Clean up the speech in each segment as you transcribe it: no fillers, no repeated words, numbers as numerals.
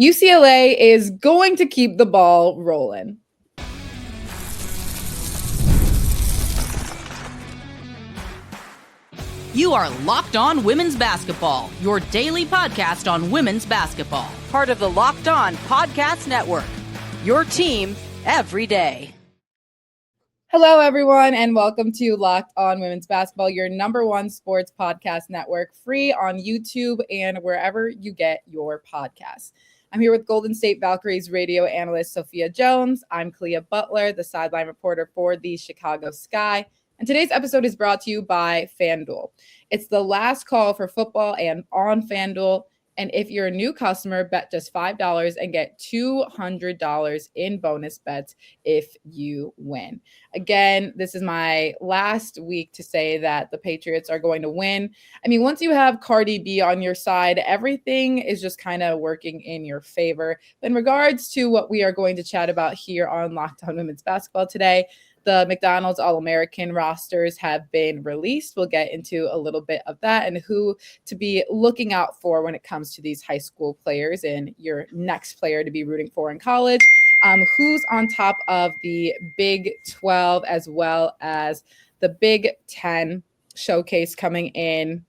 UCLA is going to keep the ball rolling. You are Locked On Women's Basketball, your daily podcast on women's basketball. Part of the Locked On Podcast Network, your team every day. Hello, everyone, and welcome to Locked On Women's Basketball, your number one sports podcast network, free on YouTube and wherever you get your podcasts. I'm here with Golden State Valkyries radio analyst Sophia Jones. I'm Clea Butler, the sideline reporter for the Chicago Sky. And today's episode is brought to you by FanDuel. It's the last call for football and on FanDuel. And if you're a new customer, bet just $5 and get $200 in bonus bets if you win. Again, this is my last week to say that the Patriots are going to win. I mean, once you have Cardi B on your side, everything is just kind of working in your favor. In regards to what we are going to chat about here on Locked On Women's Basketball today, the McDonald's All-American rosters have been released. We'll get into a little bit of that and who to be looking out for when it comes to these high school players and your next player to be rooting for in college. Who's on top of the Big 12 as well as the Big 10 showcase coming in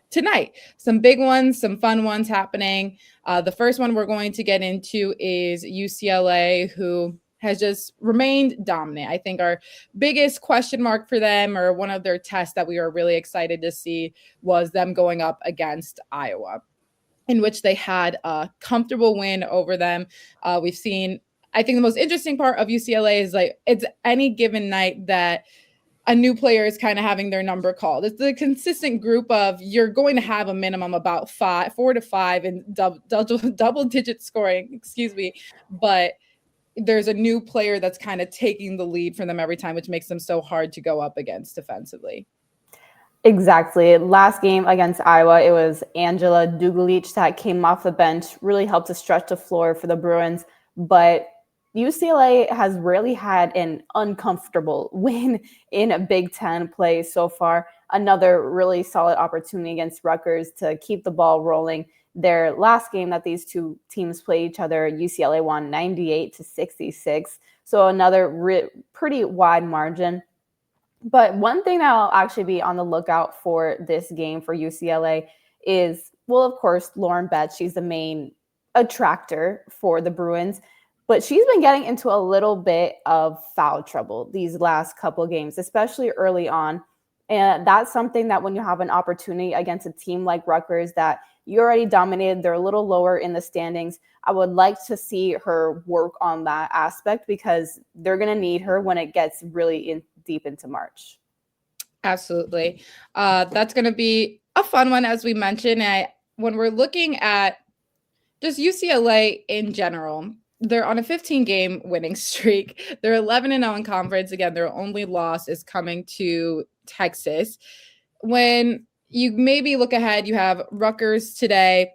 tonight. Some big ones, some fun ones happening. The first one we're going to get into is UCLA, who has just remained dominant. I think our biggest question mark for them, or one of their tests that we were really excited to see, was them going up against Iowa, in which they had a comfortable win over them. We've seen, I think the most interesting part of UCLA is like it's any given night that a new player is kind of having their number called. It's the consistent group of you're going to have a minimum about 4 to 5 in double digit scoring, but there's a new player that's kind of taking the lead for them every time, which makes them so hard to go up against defensively. Exactly. Last game against Iowa, it was Angela Dugalich that came off the bench, really helped to stretch the floor for the Bruins. But UCLA has rarely had an uncomfortable win in a Big Ten play so far. Another really solid opportunity against Rutgers to keep the ball rolling. Their last game that these two teams played each other, UCLA won 98-66. So another pretty wide margin. But one thing that I'll actually be on the lookout for this game for UCLA is, well, of course, Lauren Betts. She's the main attractor for the Bruins. But she's been getting into a little bit of foul trouble these last couple of games, especially early on. And that's something that when you have an opportunity against a team like Rutgers that you already dominated, they're a little lower in the standings, I would like to see her work on that aspect because they're going to need her when it gets really deep into March. Absolutely. That's going to be a fun one, as we mentioned. When we're looking at just UCLA in general, they're on a 15-game winning streak. They're 11-0 in conference. Again, their only loss is coming to Texas. When you maybe look ahead, you have Rutgers today.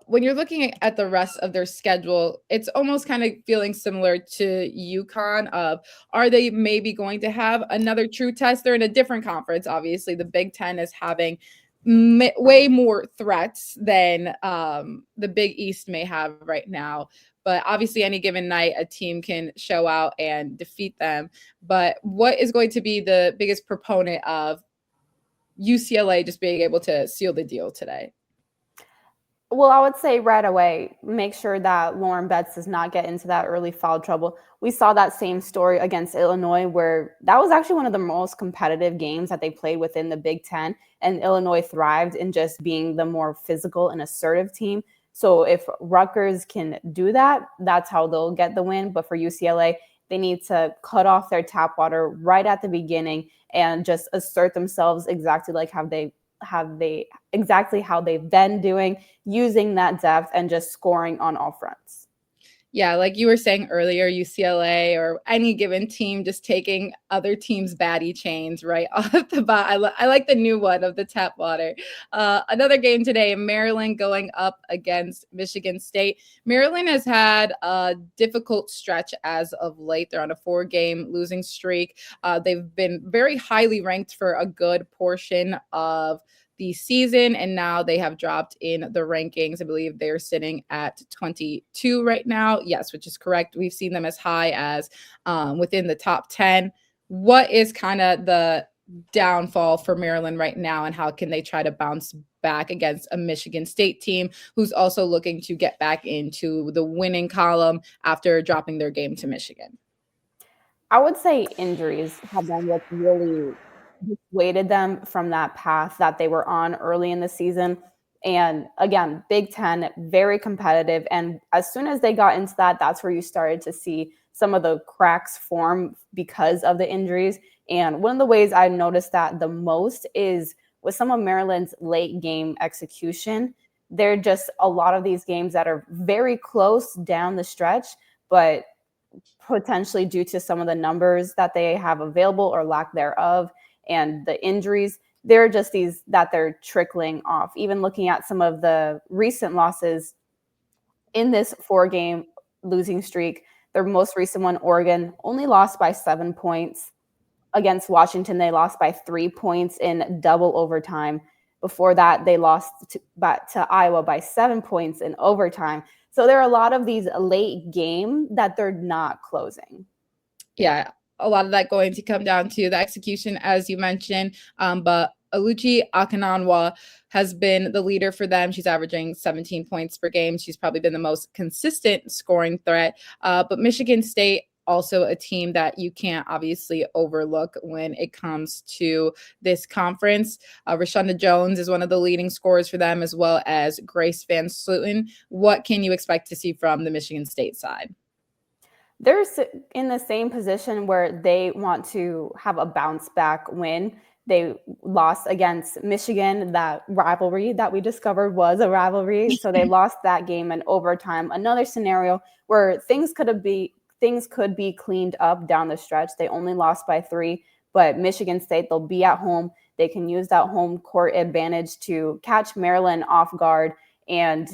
When you're looking at the rest of their schedule, it's almost kind of feeling similar to UConn of, are they maybe going to have another true test? They're in a different conference. Obviously, the Big Ten is having way more threats than the Big East may have right now. But obviously, any given night, a team can show out and defeat them. But what is going to be the biggest proponent of UCLA just being able to seal the deal today? Well, I would say right away, make sure that Lauren Betts does not get into that early foul trouble. We saw that same story against Illinois, where that was actually one of the most competitive games that they played within the Big Ten, and Illinois thrived in just being the more physical and assertive team. So if Rutgers can do that, that's how they'll get the win. But for UCLA, they need to cut off their tap water right at the beginning and just assert themselves exactly like how they've been doing, using that depth and just scoring on all fronts. Yeah, like you were saying earlier, UCLA or any given team just taking other teams' baddie chains right off the bat. I like the new one of the tap water. Another game today, Maryland going up against Michigan State. Maryland has had a difficult stretch as of late. They're on a 4-game losing streak. They've been very highly ranked for a good portion of the season, and now they have dropped in the rankings. I believe they're sitting at 22 right now. Yes, which is correct. We've seen them as high as within the top 10. What is kind of the downfall for Maryland right now, and how can they try to bounce back against a Michigan State team who's also looking to get back into the winning column after dropping their game to Michigan? I would say injuries have been what really dissuaded them from that path that they were on early in the season. And again, Big Ten, very competitive. And as soon as they got into that, that's where you started to see some of the cracks form because of the injuries. And one of the ways I noticed that the most is with some of Maryland's late game execution. There are just a lot of these games that are very close down the stretch, but potentially due to some of the numbers that they have available or lack thereof and the injuries, they're just these that they're trickling off. Even looking at some of the recent losses in this 4-game losing streak, their most recent one, Oregon, only lost by 7 points. Against Washington, they lost by 3 points in double overtime. Before that, they lost to Iowa by 7 points in overtime. So there are a lot of these late game that they're not closing. Yeah, a lot of that going to come down to the execution, as you mentioned. But Aluchi Akinanwa has been the leader for them. She's averaging 17 points per game. She's probably been the most consistent scoring threat. But Michigan State, also a team that you can't obviously overlook when it comes to this conference. Rashonda Jones is one of the leading scorers for them, as well as Grace Van Sluten. What can you expect to see from the Michigan State side? They're in the same position where they want to have a bounce back win. They lost against Michigan. That rivalry that we discovered was a rivalry. So they lost that game in overtime. Another scenario where things could be cleaned up down the stretch. They only lost by 3, but Michigan State, they'll be at home. They can use that home court advantage to catch Maryland off guard. And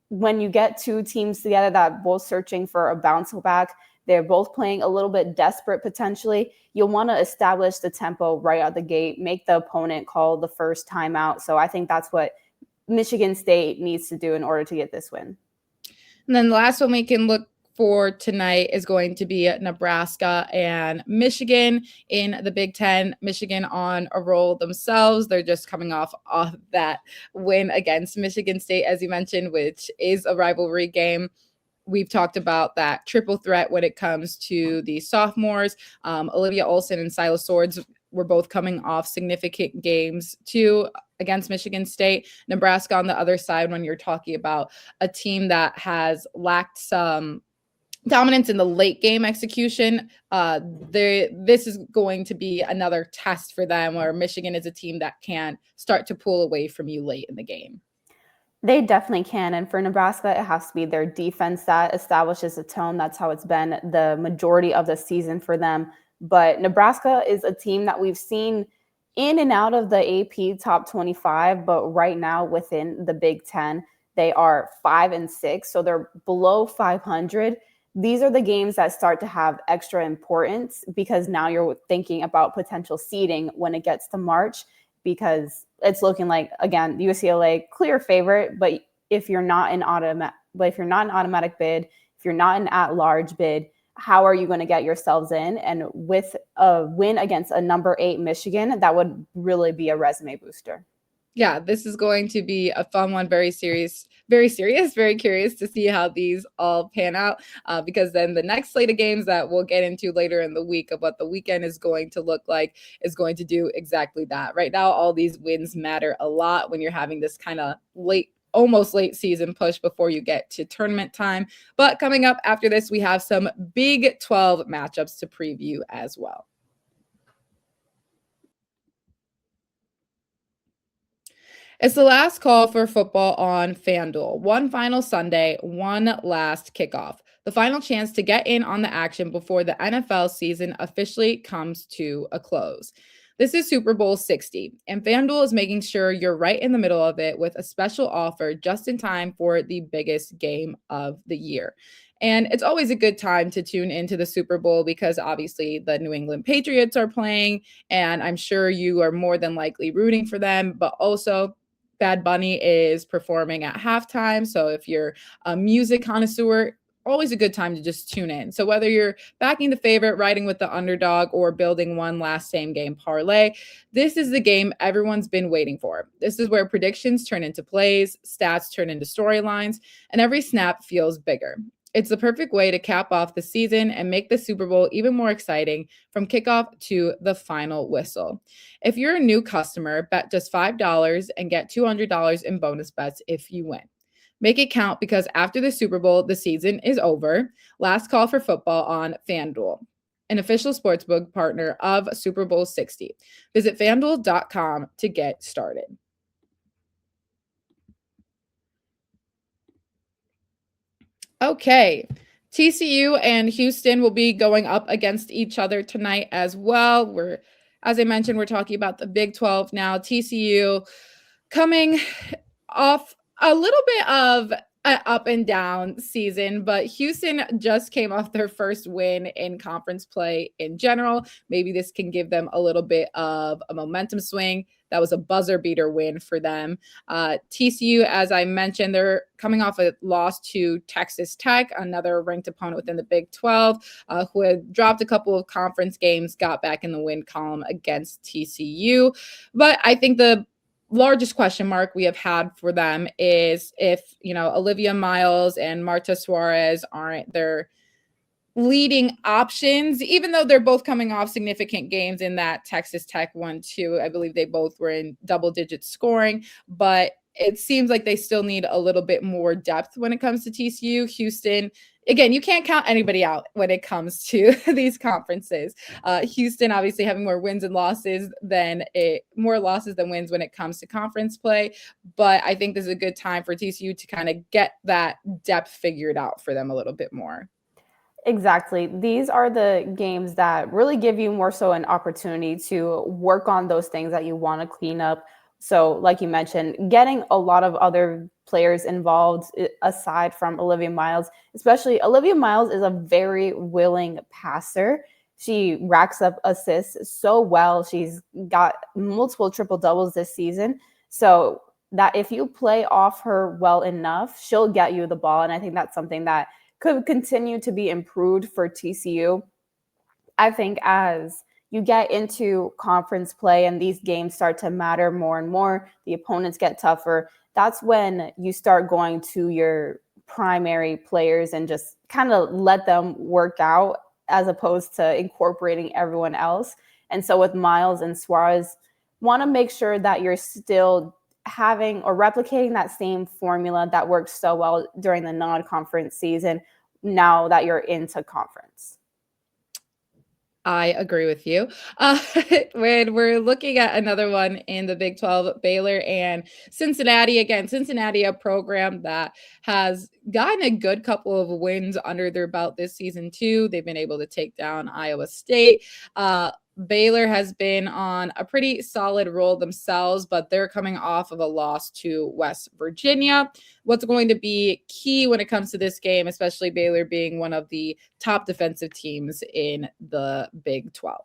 when you get two teams together that both searching for a bounce back, they're both playing a little bit desperate potentially. You'll want to establish the tempo right out the gate, make the opponent call the first timeout. So I think that's what Michigan State needs to do in order to get this win. And then the last one we can look for tonight is going to be Nebraska and Michigan in the Big Ten. Michigan on a roll themselves. They're just coming off that win against Michigan State, as you mentioned, which is a rivalry game. We've talked about that triple threat when it comes to the sophomores. Olivia Olson and Silas Swords were both coming off significant games too against Michigan State. Nebraska on the other side, when you're talking about a team that has lacked some dominance in the late game execution, this is going to be another test for them, where Michigan is a team that can start to pull away from you late in the game. They definitely can. And for Nebraska, it has to be their defense that establishes a tone. That's how it's been the majority of the season for them. But Nebraska is a team that we've seen in and out of the AP top 25, but right now within the Big Ten, they are 5-6. So they're below 500. These are the games that start to have extra importance, because now you're thinking about potential seeding when it gets to March, because it's looking like, again, UCLA clear favorite. But if you're not an automatic bid, if you're not an at-large bid, how are you going to get yourselves in? And with a win against a number 8 Michigan, that would really be a resume booster. Yeah, this is going to be a fun one. Very serious, very curious to see how these all pan out, because then the next slate of games that we'll get into later in the week of what the weekend is going to look like is going to do exactly that. Right now, all these wins matter a lot when you're having this kind of almost late season push before you get to tournament time. But coming up after this, we have some Big 12 matchups to preview as well. It's the last call for football on FanDuel. One final Sunday, one last kickoff. The final chance to get in on the action before the NFL season officially comes to a close. This is Super Bowl 60, and FanDuel is making sure you're right in the middle of it with a special offer just in time for the biggest game of the year. And it's always a good time to tune into the Super Bowl because obviously the New England Patriots are playing, and I'm sure you are more than likely rooting for them, but also Bad Bunny is performing at halftime. So if you're a music connoisseur, always a good time to just tune in. So whether you're backing the favorite, riding with the underdog, or building one last same game parlay, this is the game everyone's been waiting for. This is where predictions turn into plays, stats turn into storylines, and every snap feels bigger. It's the perfect way to cap off the season and make the Super Bowl even more exciting from kickoff to the final whistle. If you're a new customer, bet just $5 and get $200 in bonus bets if you win. Make it count because after the Super Bowl, the season is over. Last call for football on FanDuel, an official sportsbook partner of Super Bowl 60. Visit FanDuel.com to get started. Okay, TCU and Houston will be going up against each other tonight as well. As I mentioned, we're talking about the Big 12 now. TCU coming off a little bit of an up and down season, but Houston just came off their first win in conference play in general. Maybe this can give them a little bit of a momentum swing. That was a buzzer beater win for them. TCU, as I mentioned, they're coming off a loss to Texas Tech, another ranked opponent within the Big 12, who had dropped a couple of conference games, got back in the win column against TCU. But I think the largest question mark we have had for them is if, Olivia Miles and Marta Suarez aren't their leading options, even though they're both coming off significant games in that Texas Tech 1-2. I believe they both were in double-digit scoring, but it seems like they still need a little bit more depth when it comes to TCU. Houston, again, you can't count anybody out when it comes to these conferences. Houston obviously having more wins and losses more losses than wins when it comes to conference play. But I think this is a good time for TCU to kind of get that depth figured out for them a little bit more. Exactly. These are the games that really give you more so an opportunity to work on those things that you want to clean up. So like you mentioned, getting a lot of other players involved aside from Olivia Miles, especially Olivia Miles is a very willing passer. She racks up assists so well. She's got multiple triple doubles this season. So that if you play off her well enough, she'll get you the ball. And I think that's something that could continue to be improved for TCU. I think as you get into conference play and these games start to matter more and more, the opponents get tougher. That's when you start going to your primary players and just kind of let them work out as opposed to incorporating everyone else. And so with Miles and Suarez, want to make sure that you're still having or replicating that same formula that worked so well during the non-conference season now that you're into conference. I agree with you. When we're looking at another one in the Big 12, Baylor and Cincinnati. Again, Cincinnati, a program that has gotten a good couple of wins under their belt this season too. They've been able to take down Iowa State. Baylor has been on a pretty solid roll themselves, but they're coming off of a loss to West Virginia. What's going to be key when it comes to this game, especially Baylor being one of the top defensive teams in the Big 12?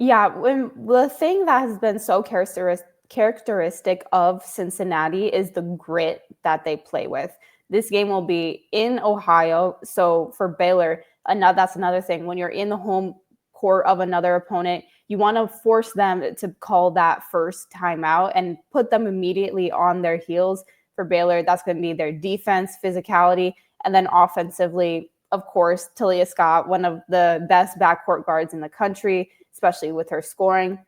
Yeah, the thing that has been so characteristic of Cincinnati is the grit that they play with. This game will be in Ohio. So for Baylor, that's another thing. When you're in the home court of another opponent, you want to force them to call that first timeout and put them immediately on their heels. For Baylor, that's going to be their defense, physicality, and then offensively, of course, Talia Scott, one of the best backcourt guards in the country, especially with her scoring.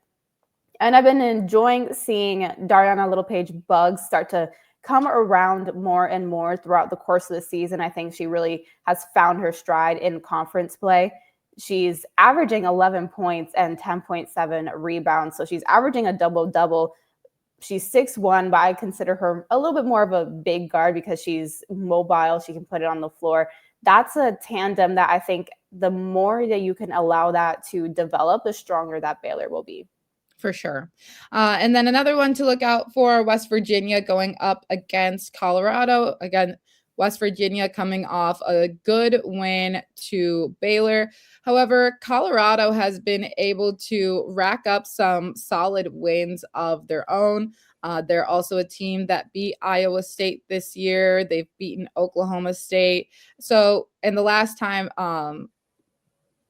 And I've been enjoying seeing Dariana Littlepage-Buggs start to come around more and more throughout the course of the season. I think she really has found her stride in conference play. She's averaging 11 points and 10.7 rebounds. So she's averaging a double-double. She's 6'1", but I consider her a little bit more of a big guard because she's mobile. She can put it on the floor. That's a tandem that I think the more that you can allow that to develop, the stronger that Baylor will be. For sure. And then another one to look out for, West Virginia going up against Colorado. Again, West Virginia coming off a good win to Baylor. However, Colorado has been able to rack up some solid wins of their own. They're also a team that beat Iowa State this year. They've beaten Oklahoma State. So, and the last time,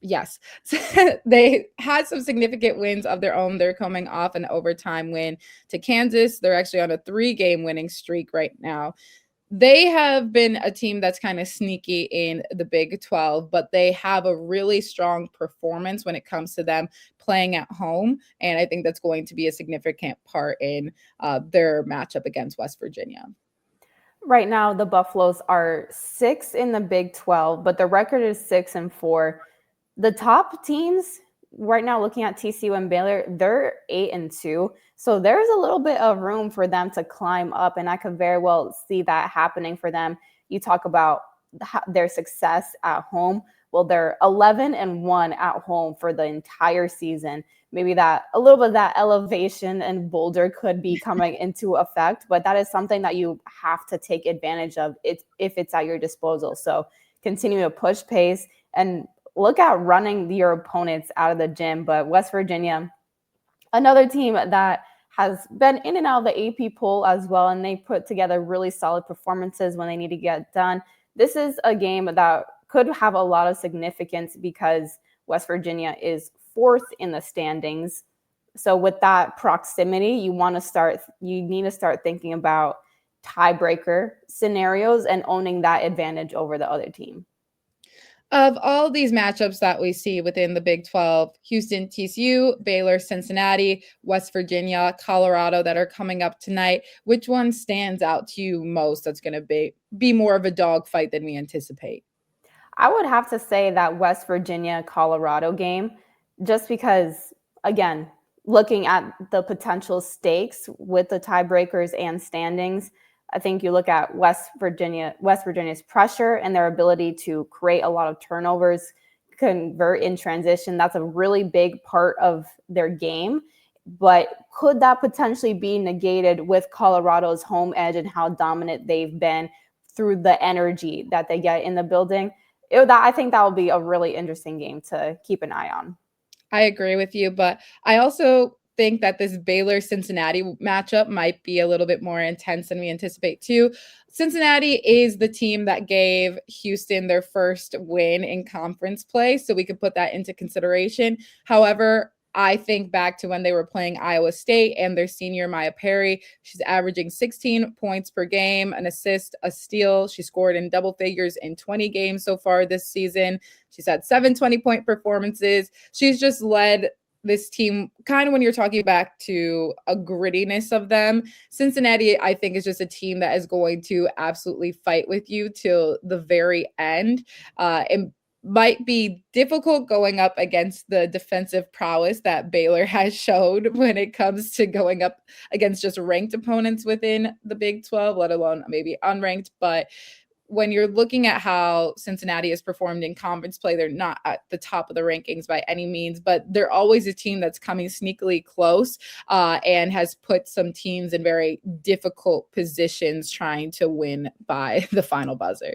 yes, they had some significant wins of their own. They're coming off an overtime win to Kansas. They're actually on a 3-game winning streak right now. They have been a team that's kind of sneaky in the Big 12, but they have a really strong performance when it comes to them playing at home. And I think that's going to be a significant part in their matchup against West Virginia. Right now, the Buffaloes are 6 in the Big 12, but the record is 6-4. The top teams right now, looking at TCU and Baylor, they're 8-2. So there's a little bit of room for them to climb up, and I could very well see that happening for them. You talk about their success at home. Well, they're 11-1 at home for the entire season. Maybe that a little bit of that elevation and Boulder could be coming into effect, but that is something that you have to take advantage of if it's at your disposal. So continue to push pace and look at running your opponents out of the gym. But West Virginia, another team that has been in and out of the AP poll as well, and they put together really solid performances when they need to get done. This is a game that could have a lot of significance because West Virginia is 4th in the standings. So with that proximity, you need to start thinking about tiebreaker scenarios and owning that advantage over the other team. Of all these matchups that we see within the Big 12, Houston, TCU, Baylor, Cincinnati, West Virginia, Colorado that are coming up tonight, which one stands out to you most that's going to be more of a dogfight than we anticipate? I would have to say that West Virginia-Colorado game, just because, again, looking at the potential stakes with the tiebreakers and standings, I think you look at West Virginia's pressure and their ability to create a lot of turnovers, convert in transition. That's a really big part of their game. But could that potentially be negated with Colorado's home edge and how dominant they've been through the energy that they get in the building? I think that will be a really interesting game to keep an eye on. I agree with you, but I also think that this Baylor-Cincinnati matchup might be a little bit more intense than we anticipate too. Cincinnati is the team that gave Houston their first win in conference play, so we could put that into consideration. However, I think back to when they were playing Iowa State and their senior Maya Perry. She's averaging 16 points per game, an assist, a steal. She scored in double figures in 20 games so far this season. She's had 7 20-point performances. She's just led this team kind of when you're talking back to a grittiness of them. Cincinnati, I think, is just a team that is going to absolutely fight with you till the very end. And might be difficult going up against the defensive prowess that Baylor has showed when it comes to going up against just ranked opponents within the Big 12, let alone maybe unranked. But when you're looking at how Cincinnati has performed in conference play, they're not at the top of the rankings by any means, but they're always a team that's coming sneakily close and has put some teams in very difficult positions trying to win by the final buzzer.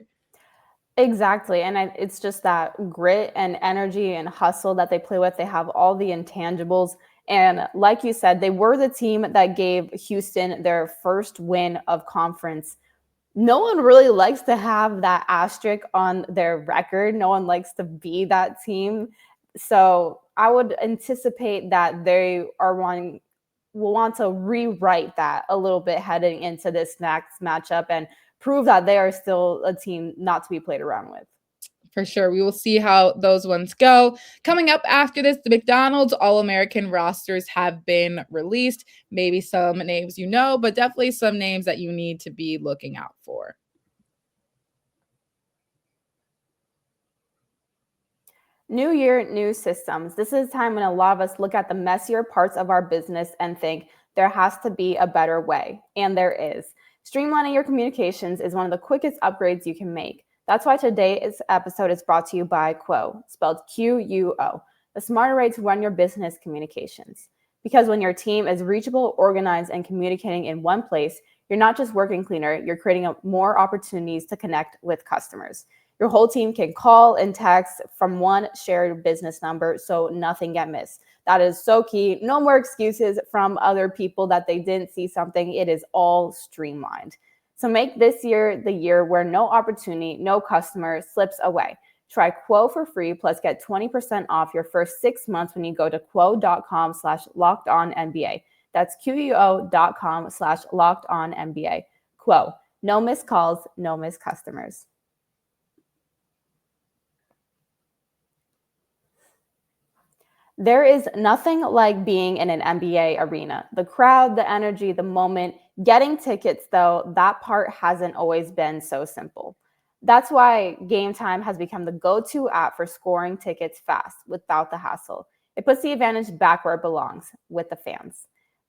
Exactly. And it's just that grit and energy and hustle that they play with. They have all the intangibles. And like you said, they were the team that gave Houston their first win of conference. No one really likes to have that asterisk on their record. No one likes to be that team. So I would anticipate that they will want to rewrite that a little bit heading into this next matchup and prove that they are still a team not to be played around with. For sure. We will see how those ones go. Coming up after this, the McDonald's All-American rosters have been released. Maybe some names you know, but definitely some names that you need to be looking out for. New year, new systems. This is a time when a lot of us look at the messier parts of our business and think there has to be a better way. And there is. Streamlining your communications is one of the quickest upgrades you can make. That's why today's episode is brought to you by Quo, spelled Quo, the smarter way to run your business communications. Because when your team is reachable, organized, and communicating in one place, you're not just working cleaner, you're creating more opportunities to connect with customers. Your whole team can call and text from one shared business number so nothing get missed. That is so key. No more excuses from other people that they didn't see something. It is all streamlined. So make this year the year where no opportunity, no customer slips away. Try Quo for free, plus get 20% off your first 6 months when you go to quo.com/lockedonnba. That's quo.com/lockedonnba. Quo, no missed calls, no missed customers. There is nothing like being in an NBA arena. The crowd, the energy, the moment. Getting tickets, though, that part hasn't always been so simple. That's why Game Time has become the go-to app for scoring tickets fast without the hassle. It puts the advantage back where it belongs, with the fans.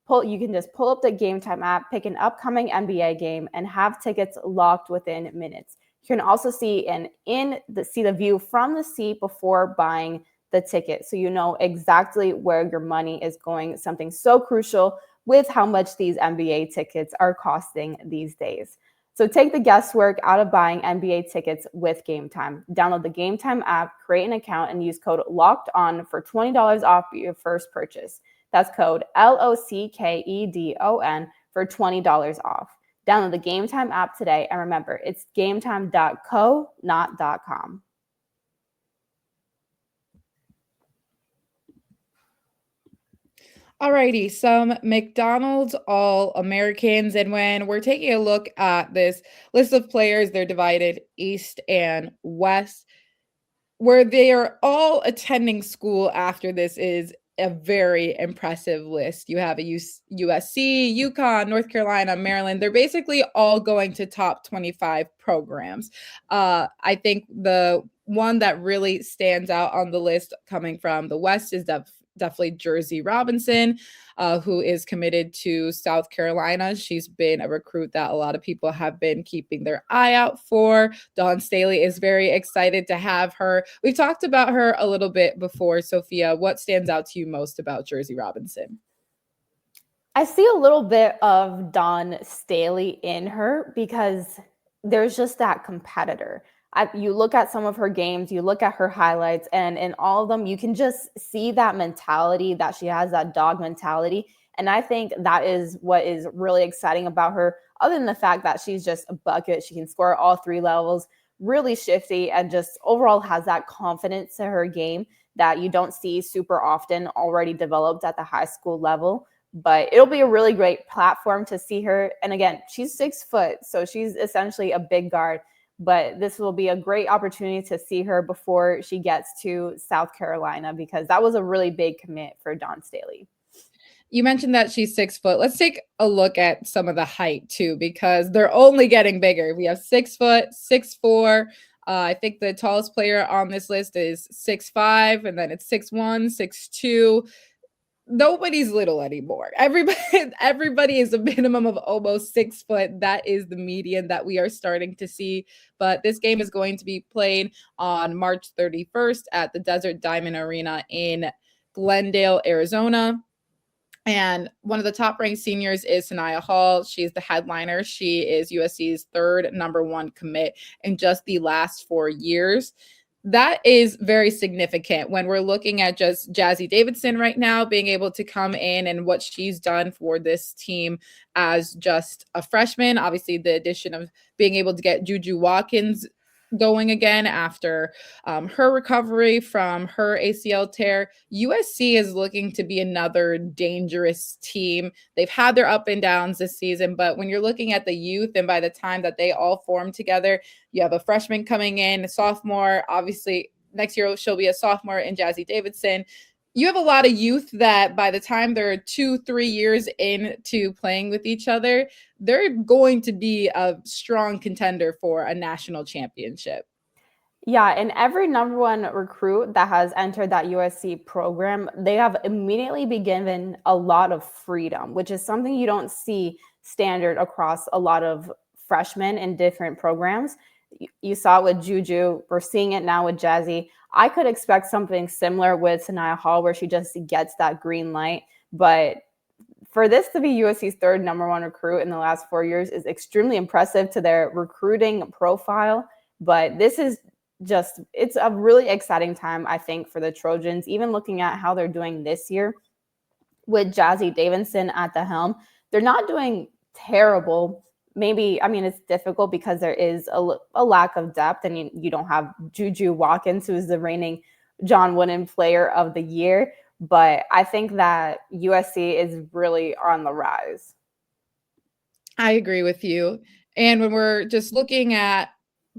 You can just pull up the Game Time app, pick an upcoming NBA game, and have tickets locked within minutes. You can also see the view from the seat before buying the ticket, so you know exactly where your money is going, something so crucial with how much these NBA tickets are costing these days. So take the guesswork out of buying NBA tickets with Game Time. Download the Game Time app, create an account, and use code LOCKEDON for $20 off your first purchase. That's code LOCKEDON for $20 off. Download the Game Time app today, and remember, it's gametime.co, not .com. Alrighty, some McDonald's All-Americans. And when we're taking a look at this list of players, they're divided East and West. Where they are all attending school after this is a very impressive list. You have a USC, UConn, North Carolina, Maryland. They're basically all going to top 25 programs. I think the one that really stands out on the list coming from the West is definitely Jersey Robinson, who is committed to South Carolina. She's been a recruit that a lot of people have been keeping their eye out for. Dawn Staley is very excited to have her. We've talked about her a little bit before. Sophia, what stands out to you most about Jersey Robinson? I see a little bit of Dawn Staley in her because there's just that competitor. You look at some of her games, you look at her highlights, and in all of them, you can just see that mentality that she has, that dog mentality. And I think that is what is really exciting about her, other than the fact that she's just a bucket. She can score all three levels, really shifty, and just overall has that confidence to her game that you don't see super often already developed at the high school level. But it'll be a really great platform to see her. And again, she's 6 foot, so she's essentially a big guard. But this will be a great opportunity to see her before she gets to South Carolina, because that was a really big commit for Dawn Staley. You mentioned that she's 6 foot. Let's take a look at some of the height too, because they're only getting bigger. We have 6 foot, 6'4". I think the tallest player on this list is 6'5", and then it's 6'1", 6'2". Nobody's little anymore. Everybody is a minimum of almost 6 foot. That is the median that we are starting to see. But this game is going to be played on March 31st at the Desert Diamond Arena in Glendale, Arizona. And one of the top-ranked seniors is Sanaya Hall. She's the headliner. She is USC's third #1 commit in just the last 4 years. That is very significant when we're looking at just Jazzy Davidson right now being able to come in and what she's done for this team as just a freshman. Obviously, the addition of being able to get Juju Watkins going again after her recovery from her ACL tear. USC is looking to be another dangerous team. They've had their up and downs this season, but when you're looking at the youth and by the time that they all form together, you have a freshman coming in, a sophomore, obviously next year she'll be a sophomore in Jazzy Davidson. You have a lot of youth that by the time they're 2-3 years into playing with each other, they're going to be a strong contender for a national championship. Yeah, and every #1 recruit that has entered that USC program, they have immediately been given a lot of freedom, which is something you don't see standard across a lot of freshmen in different programs. You saw it with Juju. We're seeing it now with Jazzy. I could expect something similar with Sanaya Hall, where she just gets that green light. But for this to be USC's third number one recruit in the last 4 years is extremely impressive to their recruiting profile. But this is it's a really exciting time, I think, for the Trojans, even looking at how they're doing this year with Jazzy Davidson at the helm. They're not doing terrible. Maybe, I mean, it's difficult because there is a lack of depth, and you don't have Juju Watkins, who is the reigning John Wooden Player of the Year. But I think that USC is really on the rise. I agree with you. And when we're just looking at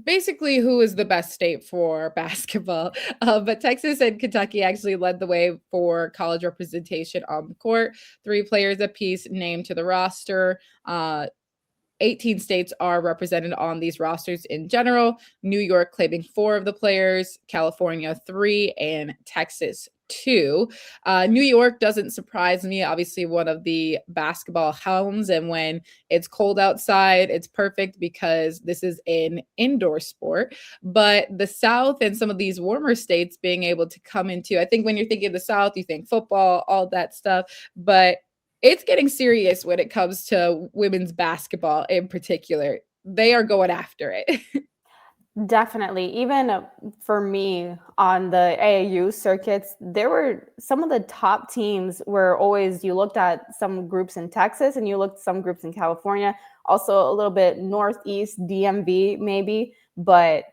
basically who is the best state for basketball, but Texas and Kentucky actually led the way for college representation on the court. 3 players apiece named to the roster. 18 states are represented on these rosters in general. New York claiming 4 of the players, California 3, and Texas 2. New York doesn't surprise me. Obviously, one of the basketball helms, and when it's cold outside, it's perfect because this is an indoor sport. But the South and some of these warmer states being able to come into, I think when you're thinking of the South, you think football, all that stuff, but it's getting serious when it comes to women's basketball in particular. They are going after it. Definitely. Even for me on the AAU circuits, there were some of the top teams were always, you looked at some groups in Texas and you looked at some groups in California, also a little bit Northeast, DMV maybe, but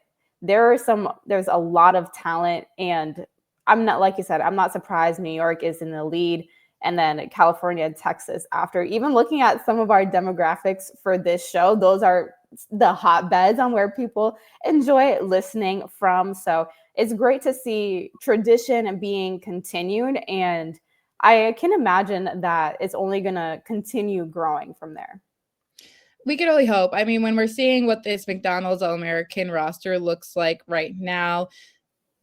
there's a lot of talent, and I'm not, like you said, I'm not surprised New York is in the lead, and then California and Texas after. Even looking at some of our demographics for this show, those are the hotbeds on where people enjoy listening from. So it's great to see tradition and being continued. And I can imagine that it's only going to continue growing from there. We can only hope. I mean, when we're seeing what this McDonald's All-American roster looks like right now,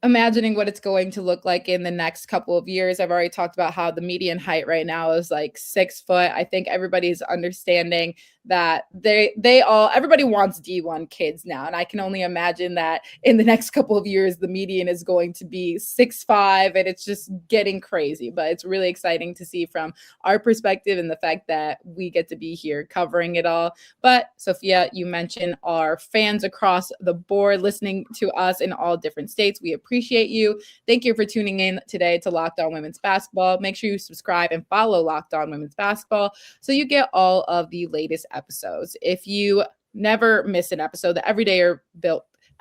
imagining what it's going to look like in the next couple of years. I've already talked about how the median height right now is like 6 foot. I think everybody's understanding that everybody wants D1 kids now. And I can only imagine that in the next couple of years, the median is going to be 6'5", and it's just getting crazy. But it's really exciting to see from our perspective and the fact that we get to be here covering it all. But Sophia, you mentioned our fans across the board listening to us in all different states. We appreciate you. Thank you for tuning in today to Locked On Women's Basketball. Make sure you subscribe and follow Locked On Women's Basketball so you get all of the latest episodes. If you never miss an episode, the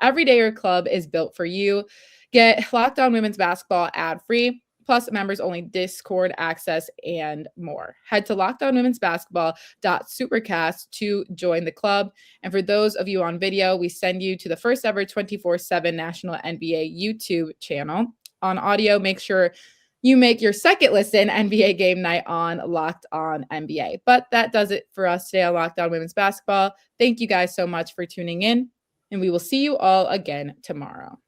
Everydayer Club is built for you. Get Locked On Women's Basketball ad-free, plus members only Discord access and more. Head to lockedonwomensbasketball.supercast to join the club. And for those of you on video, we send you to the first ever 24/7 National NBA YouTube channel. On audio, make sure you make your second listen NBA game night on Locked On NBA. But that does it for us today on Locked On Women's Basketball. Thank you guys so much for tuning in, and we will see you all again tomorrow.